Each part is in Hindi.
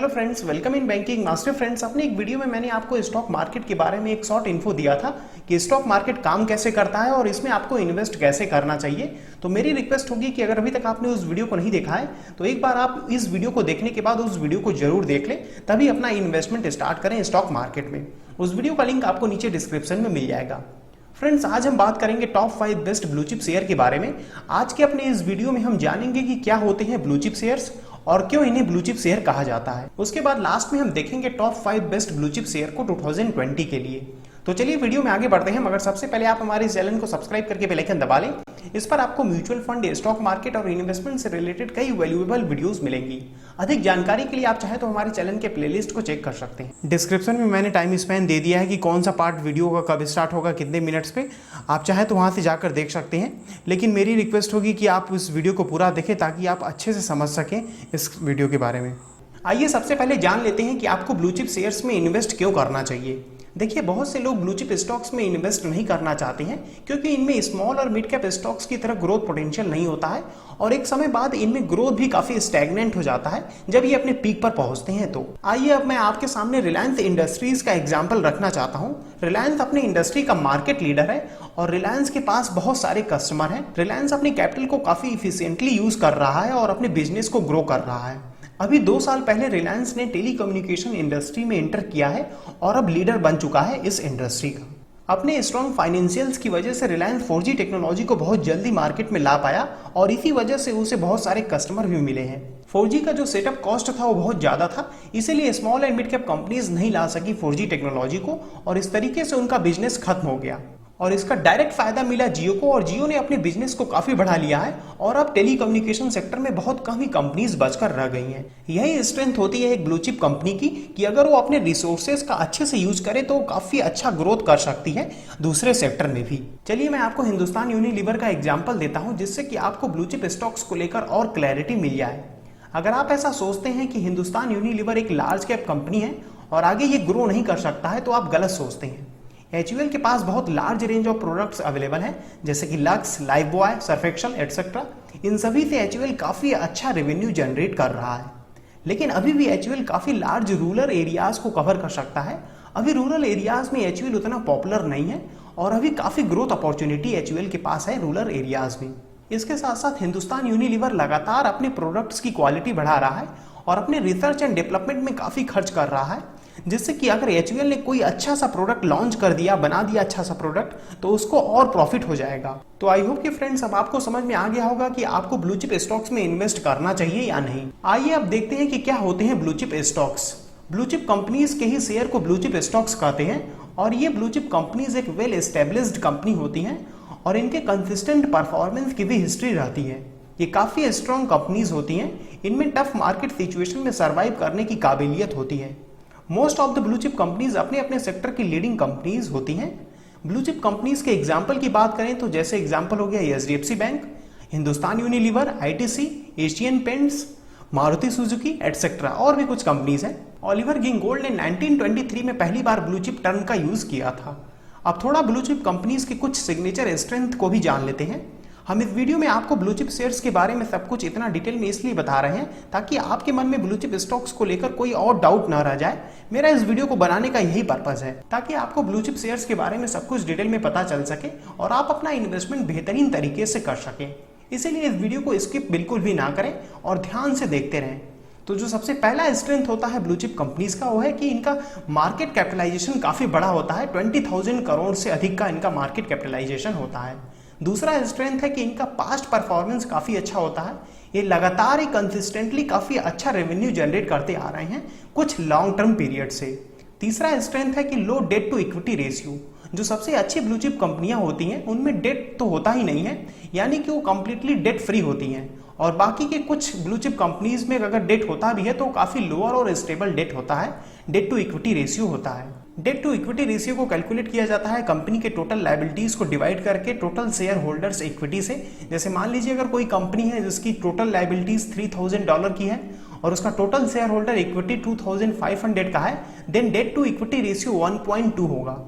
Hello friends, welcome in banking master. Friends, अपने एक वीडियो में मैंने आपको स्टॉक मार्केट के बारे में एक शॉर्ट इन्फो दिया था कि स्टॉक मार्केट काम कैसे करता है और इसमें आपको इन्वेस्ट कैसे करना चाहिए। तो मेरी रिक्वेस्ट होगी कि अगर अभी तक आपने उस वीडियो को नहीं देखा है तो एक बार आप इस वीडियो को देखने के बाद उस वीडियो को जरूर देख लें, तभी अपना इन्वेस्टमेंट स्टार्ट करें स्टॉक मार्केट में। उस वीडियो का लिंक आपको नीचे डिस्क्रिप्शन में मिल जाएगा। फ्रेंड्स, आज हम बात करेंगे top 5 best blue chip share के बारे में। आज के अपने इस वीडियो में हम जानेंगे कि क्या होते हैं ब्लू चिप शेयर्स और क्यों इन्हें ब्लू चिप शेयर कहा जाता है। उसके बाद लास्ट में हम देखेंगे top 5 best blue chip share को 2020 के लिए। तो चलिए वीडियो में आगे बढ़ते हैं, मगर सबसे पहले आप हमारे चैनल को सब्सक्राइब करके बेल आइकन दबा लें। इस पर आपको म्यूचुअल फंड, स्टॉक मार्केट और इन्वेस्टमेंट से रिलेटेड कई वैल्यूएबल वीडियोस मिलेंगी। अधिक जानकारी के लिए आप चाहे तो हमारे चैनल के प्लेलिस्ट को चेक कर सकते हैं। डिस्क्रिप्शन में मैंने टाइम स्पैन दे दिया है कि कौन सा पार्ट वीडियो का कब स्टार्ट होगा, कितने मिनट्स पे। आप चाहे तो वहां से जाकर देख सकते हैं, लेकिन मेरी रिक्वेस्ट होगी कि आप इस वीडियो को पूरा देखें ताकि आप अच्छे से समझ सकें इस वीडियो के बारे में। आइए सबसे पहले जान लेते हैं कि आपको ब्लू चिप शेयर्स में इन्वेस्ट क्यों करना चाहिए। देखिए, बहुत से लोग ब्लू चिप स्टॉक्स में इन्वेस्ट नहीं करना चाहते हैं क्योंकि इनमें स्मॉल और मिड कैप स्टॉक्स की तरह ग्रोथ पोटेंशियल नहीं होता है और एक समय बाद इनमें ग्रोथ भी काफी स्टैग्नेंट हो जाता है जब ये अपने पीक पर पहुंचते हैं। तो आइए अब मैं आपके सामने रिलायंस इंडस्ट्रीज का एग्जाम्पल रखना चाहता हूँ। रिलायंस अपनी इंडस्ट्री का मार्केट लीडर है और रिलायंस के पास बहुत सारे कस्टमर हैं। रिलायंस अपनी कैपिटल को काफी इफिशियंटली यूज कर रहा है और अपने बिजनेस को ग्रो कर रहा है। अभी 2 साल पहले रिलायंस ने टेलीकम्युनिकेशन इंडस्ट्री में एंटर किया है और अब लीडर बन चुका है इस इंडस्ट्री का। अपने स्ट्रॉन्ग फाइनेंशियल्स की वजह से रिलायंस 4G टेक्नोलॉजी को बहुत जल्दी मार्केट में ला पाया और इसी वजह से उसे बहुत सारे कस्टमर भी मिले हैं। 4G का जो सेटअप कॉस्ट था वो बहुत ज्यादा था, इसीलिए small and mid cap companies नहीं ला सकी 4G टेक्नोलॉजी को और इस तरीके से उनका बिजनेस खत्म हो गया और इसका डायरेक्ट फायदा मिला जियो को और जियो ने अपने बिजनेस को काफी बढ़ा लिया है और अब टेलीकम्युनिकेशन सेक्टर में बहुत कम ही कंपनीज बचकर रह गई हैं। यही स्ट्रेंथ होती है एक ब्लू चिप कंपनी की कि अगर वो अपने रिसोर्सेज का अच्छे से यूज करे तो काफी अच्छा ग्रोथ कर सकती है दूसरे सेक्टर में भी। चलिए मैं आपको हिंदुस्तान यूनिलीवर का एग्जाम्पल देता हूँ जिससे कि आपको ब्लू चिप स्टॉक्स को लेकर और क्लैरिटी मिल जाए। अगर आप ऐसा सोचते हैं कि हिंदुस्तान यूनिलीवर एक लार्ज कैप कंपनी है और आगे ये ग्रो नहीं कर सकता है तो आप गलत सोचते हैं। HUL के पास बहुत large range of products available हैं जैसे कि Lux, Lifebuoy, Surf Excel etcetera. इन सभी से HUL काफी अच्छा रेवेन्यू जनरेट कर रहा है, लेकिन अभी भी HUL काफी लार्ज रूरल एरियाज को कवर कर सकता है। अभी रूरल एरियाज में HUL उतना पॉपुलर नहीं है और अभी काफी ग्रोथ अपॉर्चुनिटी HUL के पास है रूरल एरियाज में। इसके साथ साथ हिंदुस्तान यूनिलीवर लगातार अपने प्रोडक्ट्स की क्वालिटी बढ़ा रहा है और अपने रिसर्च एंड डेवलपमेंट में काफी खर्च कर रहा है, जिससे कि अगर HUL ने कोई अच्छा सा प्रोडक्ट लॉन्च कर दिया, बना दिया अच्छा सा प्रोडक्ट, तो उसको और प्रॉफिट हो जाएगा। तो आई होप कि फ्रेंड्स अब आपको समझ में आ गया होगा कि आपको ब्लू चिप स्टॉक्स में इन्वेस्ट करना चाहिए या नहीं। आइए अब देखते हैं कि क्या होते हैं blue chip stocks. Blue chip companies के ही शेयर को ब्लू चिप स्टॉक्स कहते हैं और ये ब्लू चिप कंपनीज एक वेल एस्टेब्लिश्ड कंपनी होती हैं और इनके कंसिस्टेंट परफॉर्मेंस की भी हिस्ट्री रहती है। ये काफी स्ट्रॉन्ग कंपनीज होती हैं, इनमें टफ मार्केट सिचुएशन में सर्वाइव करने की काबिलियत होती है। Most of the blue chip companies अपने अपने सेक्टर की लीडिंग कंपनीज होती हैं। ब्लू चिप कंपनीज के एग्जाम्पल की बात करें तो जैसे एग्जाम्पल हो गया HDFC bank, Hindustan Unilever, ITC, Asian paints, Maruti Suzuki etcetera और भी कुछ कंपनीज हैं। ओलिवर गिंगोल्ड ने 1923 में पहली बार ब्लू चिप टर्म का यूज किया था। अब थोड़ा ब्लू चिप कंपनीज के कुछ सिग्नेचर स्ट्रेंथ को भी जान लेते हैं। हम इस वीडियो में आपको ब्लू चिप शेयर्स के बारे में सब कुछ इतना डिटेल में इसलिए बता रहे हैं ताकि आपके मन में ब्लू चिप स्टॉक्स को लेकर कोई और डाउट ना रह जाए। मेरा इस वीडियो को बनाने का यही पर्पस है ताकि आपको ब्लू चिप शेयर्स के बारे में सब कुछ डिटेल में पता चल सके और आप अपना इन्वेस्टमेंट बेहतरीन तरीके से कर सकें। इसीलिए इस वीडियो को स्किप बिल्कुल भी ना करें और ध्यान से देखते रहें। तो जो सबसे पहला स्ट्रेंथ होता है ब्लू चिप कंपनीज का वो है कि इनका मार्केट कैपिटलाइजेशन काफी बड़ा होता है। 20,000 करोड़ से अधिक का इनका मार्केट कैपिटलाइजेशन होता है। दूसरा स्ट्रेंथ है कि इनका पास्ट परफॉर्मेंस काफी अच्छा होता है। ये लगातार ही कंसिस्टेंटली काफी अच्छा रेवेन्यू जनरेट करते आ रहे हैं कुछ लॉन्ग टर्म पीरियड से। तीसरा स्ट्रेंथ है कि लो डेट टू इक्विटी रेशियो। जो सबसे अच्छी ब्लू चिप कंपनियां होती हैं उनमें डेट तो होता ही नहीं है, यानी कि वो कंप्लीटली डेट फ्री होती हैं और बाकी के कुछ ब्लू चिप कंपनीज में अगर डेट होता भी है तो काफी लोअर और स्टेबल डेट होता है। डेट टू इक्विटी रेशियो होता है। डेट टू इक्विटी रेशियो को कैलकुलेट किया जाता है कंपनी के टोटल लायबिलिटीज को डिवाइड करके टोटल शेयर होल्डर्स इक्विटी से। जैसे मान लीजिए अगर कोई कंपनी है जिसकी टोटल लायबिलिटीज $3,000 की है और उसका टोटल शेयर होल्डर इक्विटी 2,500 का है, then debt to equity ratio 1.2 होगा।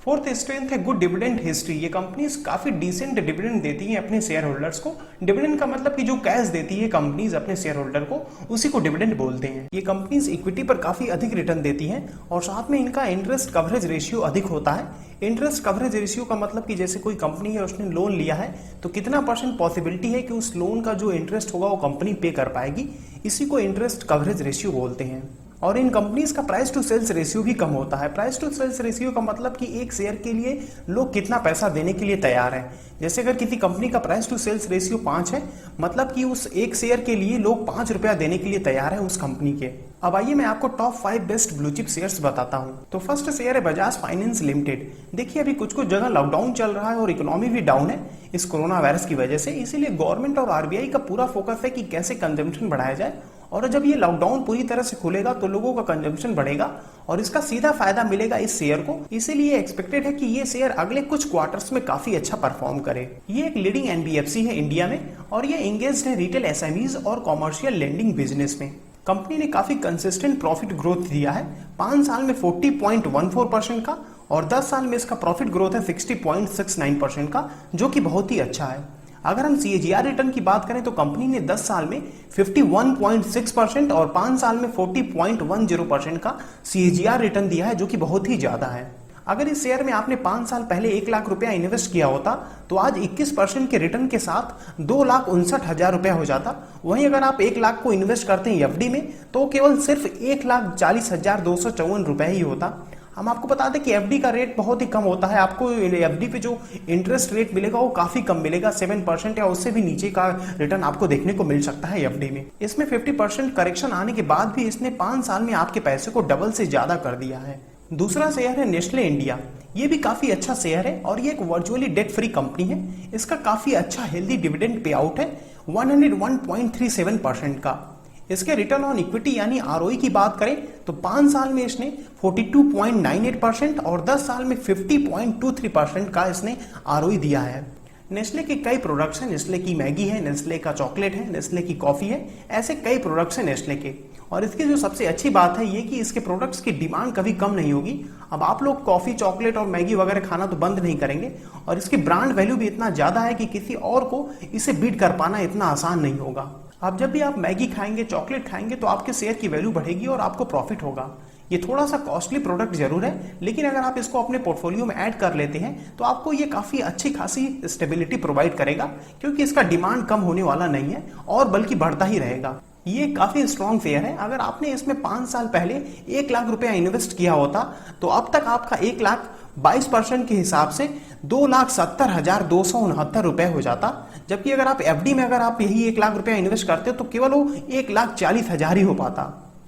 फोर्थ स्ट्रेंथ है गुड डिविडेंड हिस्ट्री। ये कंपनीज काफी डिसेंट डिविडेंड देती हैं अपने शेयर होल्डर्स को। डिविडेंड का मतलब कि जो कैश देती है कंपनीज अपने शेयर होल्डर को, उसी को डिविडेंड बोलते हैं। ये कंपनीज इक्विटी पर काफी अधिक रिटर्न देती हैं और साथ में इनका इंटरेस्ट कवरेज रेशियो अधिक होता है। इंटरेस्ट कवरेज रेशियो का मतलब कि जैसे कोई कंपनी है, उसने लोन लिया है तो कितना % पॉसिबिलिटी है कि उस लोन का जो इंटरेस्ट होगा वो कंपनी पे कर पाएगी, इसी को इंटरेस्ट कवरेज रेशियो बोलते हैं। और इन कंपनीज का प्राइस टू सेल्स रेशियो भी कम होता है। प्राइस टू सेल्स रेशियो का मतलब कि एक शेयर के लिए लोग कितना पैसा देने के लिए तैयार है। जैसे अगर किसी कंपनी का प्राइस टू सेल्स रेशियो 5 है, मतलब कि उस एक शेयर के लिए लोग 5 रुपया देने के लिए तैयार है उस कंपनी के। अब आइए मैं आपको top 5 best blue chip shares बताता हूं। तो फर्स्ट शेयर है बजाज फाइनेंस लिमिटेड। देखिए अभी कुछ कुछ जगह लॉकडाउन चल रहा है और इकोनॉमी भी डाउन है इस कोरोना वायरस की वजह से, इसीलिए गवर्नमेंट और आरबीआई का पूरा फोकस है कि कैसे कंजम्पशन बढ़ाया जाए। और जब ये लॉकडाउन पूरी तरह से खुलेगा तो लोगों का कंजम्पशन बढ़ेगा और इसका सीधा फायदा मिलेगा इस शेयर को। इसीलिए एक्सपेक्टेड है कि ये शेयर अगले कुछ क्वार्टर्स में काफी अच्छा परफॉर्म करे। ये एक लीडिंग एनबीएफसी है इंडिया में और ये एंगेज्ड है रिटेल एसएमईज और कॉमर्शियल लेंडिंग बिजनेस में। कंपनी ने काफी कंसिस्टेंट प्रॉफिट ग्रोथ दिया है, 5 साल में 40.14% का और 10 साल में इसका प्रॉफिट ग्रोथ है 60.69% का, जो कि बहुत ही अच्छा है। अगर हम CAGR रिटर्न की बात करें तो कंपनी ने 10 साल में 51.6% और 5 साल में 40.10% का CAGR रिटर्न दिया है, जो कि बहुत ही ज्यादा है। अगर इस शेयर में आपने 5 साल पहले 1 लाख रुपया इन्वेस्ट किया होता तो आज 21% के रिटर्न के साथ 2,59,000 रुपया हो जाता। वहीं अगर आप 1 लाख को इन्वेस्ट करते हैं एफडी में तो केवल सिर्फ 1,40,254 रुपए ही होता। हम आपको बता दें कि एफडी का रेट बहुत ही कम होता है। आपको एफडी पे जो इंटरेस्ट रेट मिलेगा वो काफी कम मिलेगा, 7% या उससे भी नीचे का रिटर्न आपको देखने को मिल सकता है एफडी में। इसमें 50% करेक्शन आने के बाद भी इसने 5 साल में आपके पैसे को डबल से ज्यादा कर दिया है। दूसरा शेयर है नेस्ले इंडिया। ये भी काफी अच्छा शेयर है और ये एक वर्चुअली डेट फ्री कंपनी है। इसका काफी अच्छा हेल्दी डिविडेंड पे आउट है 101.37% का। इसके रिटर्न ऑन इक्विटी यानी आरओई की बात करें तो 5 साल में इसने 42.98% और 10 साल में 50.23% का इसने आरओई दिया है। नेस्ले के कई प्रोडक्ट्स हैं, नेस्ले की मैगी है, नेस्ले का चॉकलेट है, नेस्ले की कॉफी है, ऐसे कई प्रोडक्ट्स हैं नेस्ले के। और इसकी जो सबसे अच्छी बात है ये कि इसके प्रोडक्ट्स की डिमांड कभी कम नहीं होगी। अब आप लोग कॉफी, चॉकलेट और मैगी वगैरह खाना तो बंद नहीं करेंगे और इसकी ब्रांड वैल्यू भी इतना ज्यादा है कि किसी और को इसे बीट कर पाना इतना आसान नहीं होगा। आप जब भी आप मैगी खाएंगे, चॉकलेट खाएंगे तो आपके शेयर की वैल्यू बढ़ेगी और आपको प्रॉफिट होगा। ये थोड़ा सा कॉस्टली प्रोडक्ट जरूर है, लेकिन अगर आप इसको अपने पोर्टफोलियो में ऐड कर लेते हैं तो आपको ये काफी अच्छी खासी स्टेबिलिटी प्रोवाइड करेगा, क्योंकि इसका डिमांड कम होने वाला नहीं है और बल्कि बढ़ता ही रहेगा। ये काफी स्ट्रॉन्ग शेयर है। अगर आपने इसमें 5 साल पहले 1 लाख रुपया इन्वेस्ट किया होता तो अब तक आपका 1 लाख 22% के हिसाब से 2,70,269 रुपए हो जाता। जबकि अगर आप एफडी में अगर आप यही 1 लाख रुपया इन्वेस्ट करते हो तो केवल वो 1,40,000 ही हो पाता।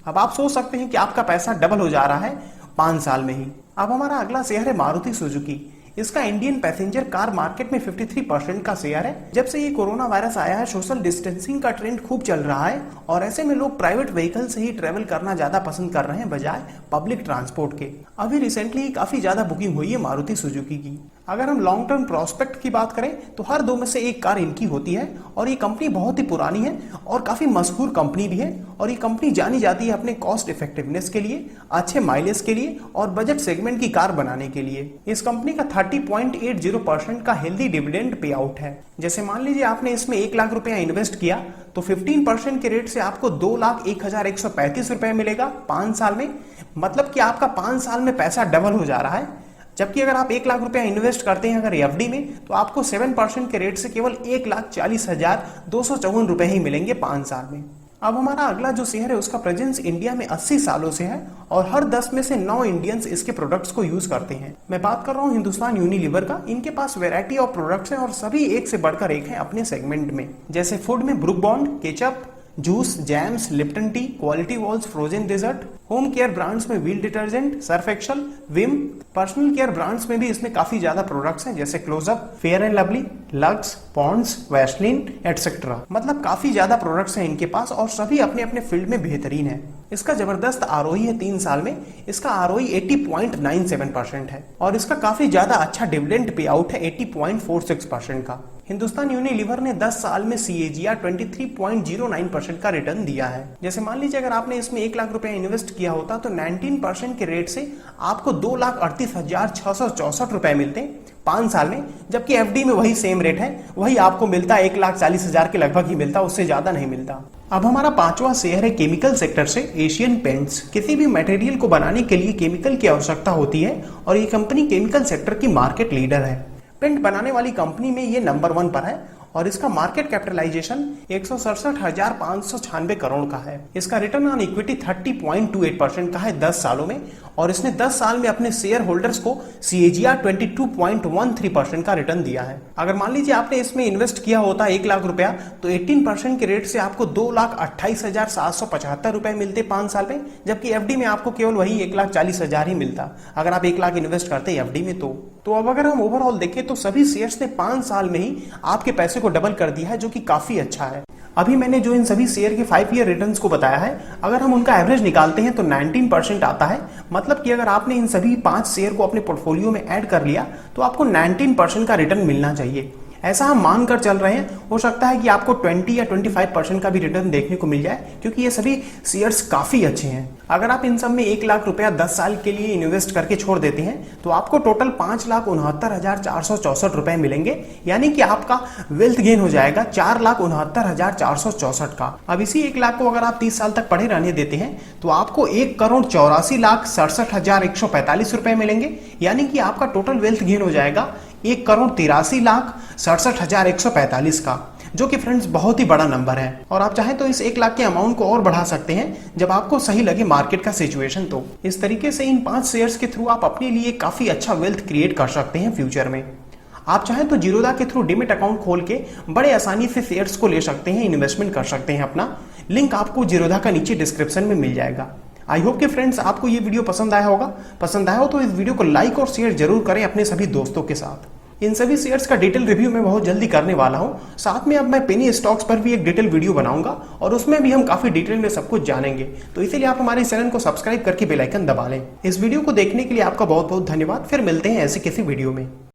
अब आप सोच सकते हैं कि आपका पैसा डबल हो जा रहा है 5 साल में ही। अब हमारा अगला शेयर है मारुति सुजुकी। इसका इंडियन पैसेंजर कार मार्केट में 53% का शेयर है। जब से ये कोरोना वायरस आया है सोशल डिस्टेंसिंग का ट्रेंड खूब चल रहा है और ऐसे में लोग प्राइवेट व्हीकल से ही ट्रेवल करना ज्यादा पसंद कर रहे हैं बजाय पब्लिक ट्रांसपोर्ट के। अभी रिसेंटली काफी ज्यादा बुकिंग हुई है मारुति सुजुकी की। अगर हम लॉन्ग टर्म प्रोस्पेक्ट की बात करें तो हर 2 में से 1 कार इनकी होती है और ये कंपनी बहुत ही पुरानी है और काफी मशहूर कंपनी भी है। और ये कंपनी जानी जाती है अपने कॉस्ट इफेक्टिवनेस के लिए, अच्छे माइलेज के लिए और बजट सेगमेंट की कार बनाने के लिए। इस कंपनी का 30.80% का हेल्दी डिविडेंड पे आउट है। जैसे मान लीजिए आपने इसमें 1 लाख रुपया इन्वेस्ट किया तो 15% के रेट से आपको 2,01,135 रुपए मिलेगा 5 साल में। मतलब कि आपका 5 साल में पैसा डबल हो जा रहा है। जबकि अगर आप 1 लाख रुपया इन्वेस्ट करते हैं अगर एफडी में तो आपको 7% के रेट से केवल 1,40,254 रुपए ही मिलेंगे 5 साल में। अब हमारा अगला जो शेयर है उसका प्रेजेंस इंडिया में 80 सालों से है और हर 10 में से 9 इंडियंस इसके प्रोडक्ट्स को यूज करते हैं। मैं बात कर रहा हूँ हिंदुस्तान यूनिलीवर का। इनके पास वैरायटी ऑफ प्रोडक्ट्स हैं और सभी एक से बढ़कर एक है अपने सेगमेंट में। जैसे फूड में Brooke Bond, ketchup, juice, jams, Lipton tea, Kwality Wall's frozen dessert, home care brands में Wheel detergent, Surf Excel, Vim, personal care brands में भी इसमें काफी ज्यादा प्रोडक्ट्स हैं जैसे Closeup, Fair and Lovely, Lux, Pond's, Vaseline etcetera. मतलब काफी ज्यादा प्रोडक्ट्स हैं इनके पास और सभी अपने अपने फील्ड में बेहतरीन है। इसका जबरदस्त आरओई है 3 साल में, इसका आरओई 80.97% है और इसका काफी ज्यादा अच्छा डिविडेंड पे आउट है 80.46% का। हिंदुस्तान यूनिलीवर ने 10 साल में CAGR 23.09% का रिटर्न दिया है। जैसे मान लीजिए अगर आपने इसमें 1 लाख रुपए इन्वेस्ट किया होता तो 19% के रेट से आपको 2,38,664 रुपए मिलते 5 साल में, जबकि FD में वही सेम रेट है, वही आपको मिलता 1,40,000 के लगभग ही मिलता, उससे ज्यादा नहीं मिलता। अब हमारा 5वां शेयर है केमिकल सेक्टर से एशियन पेंट्स। किसी भी मटेरियल को बनाने के लिए केमिकल की आवश्यकता होती है और ये कंपनी केमिकल सेक्टर की मार्केट लीडर है। पेंट बनाने वाली कंपनी में ये नंबर 1 पर है और इसका मार्केट कैपिटलाइजेशन 167,596 करोड़ का है। इसका रिटर्न ऑन इक्विटी 30.28% का है 10 सालों में और इसने 10 साल में अपने शेयर होल्डर्स को CAGR 22.13% का रिटर्न दिया है। अगर मान लीजिए आपने इसमें इन्वेस्ट किया होता 1 लाख रुपया तो 18% के रेट से आपको 2,28,775 रुपए मिलते 5 साल में, जबकि FD में आपको केवल वही 1,40,000 ही मिलता अगर आप 1 लाख इन्वेस्ट करते FD में। तो अब अगर हम ओवरऑल देखें तो सभी शेयर्स ने 5 साल में ही आपके पैसे को डबल कर दिया है, जो कि काफी अच्छा है। अभी मैंने जो इन सभी शेयर के 5 ईयर रिटर्न्स को बताया है, अगर हम उनका एवरेज निकालते हैं तो 19% आता है। मतलब कि अगर आपने इन सभी 5 शेयर को अपने पोर्टफोलियो में ऐड कर लिया तो आपको 19% का रिटर्न मिलना चाहिए। ऐसा हम मानकर चल रहे हैं, हो सकता है कि आपको 20 या 25% का भी रिटर्न देखने को मिल जाए, क्योंकि ये सभी शेयर्स काफी अच्छे हैं। अगर आप इन सब में 1 लाख रुपया 10 साल के लिए इन्वेस्ट करके छोड़ देते हैं तो आपको टोटल 5,69,464 रुपए मिलेंगे, यानी कि आपका वेल्थ गेन हो जाएगा 4,69,464 का। अब इसी 1 लाख को अगर आप 30 साल तक पड़े रहने देते हैं तो आपको 1,84,67,145 रुपए मिलेंगे, यानी कि आपका टोटल वेल्थ गेन हो जाएगा 1,83,67,145 का, जो कि फ्रेंड्स बहुत ही बड़ा नंबर है। और आप चाहें तो इस 1 लाख के अमाउंट को और बढ़ा सकते हैं जब आपको सही लगे मार्केट का सिचुएशन। तो इस तरीके से इन 5 शेयर्स के थ्रू आप अपने लिए काफी अच्छा वेल्थ क्रिएट कर सकते हैं फ्यूचर में। आप चाहें तो जीरोधा के थ्रू डीमेट अकाउंट खोल के बड़े आसानी से शेयर्स को ले सकते हैं, इन्वेस्टमेंट कर सकते हैं अपना। लिंक आपको जीरोधा का नीचे डिस्क्रिप्शन में मिल जाएगा। आई होप कि फ्रेंड्स आपको ये वीडियो पसंद आया होगा। पसंद आया हो तो इस वीडियो को लाइक और शेयर जरूर करें अपने सभी दोस्तों के साथ। इन सभी शेयर्स का डिटेल रिव्यू मैं बहुत जल्दी करने वाला हूं। साथ में अब मैं पेनी स्टॉक्स पर भी एक डिटेल वीडियो बनाऊंगा और उसमें भी हम काफी डिटेल में सब कुछ जानेंगे। तो इसीलिए आप हमारे चैनल को सब्सक्राइब करके बेल आइकन दबा लें। इस वीडियो को देखने के लिए आपका बहुत बहुत धन्यवाद। फिर मिलते हैं ऐसे किसी वीडियो में।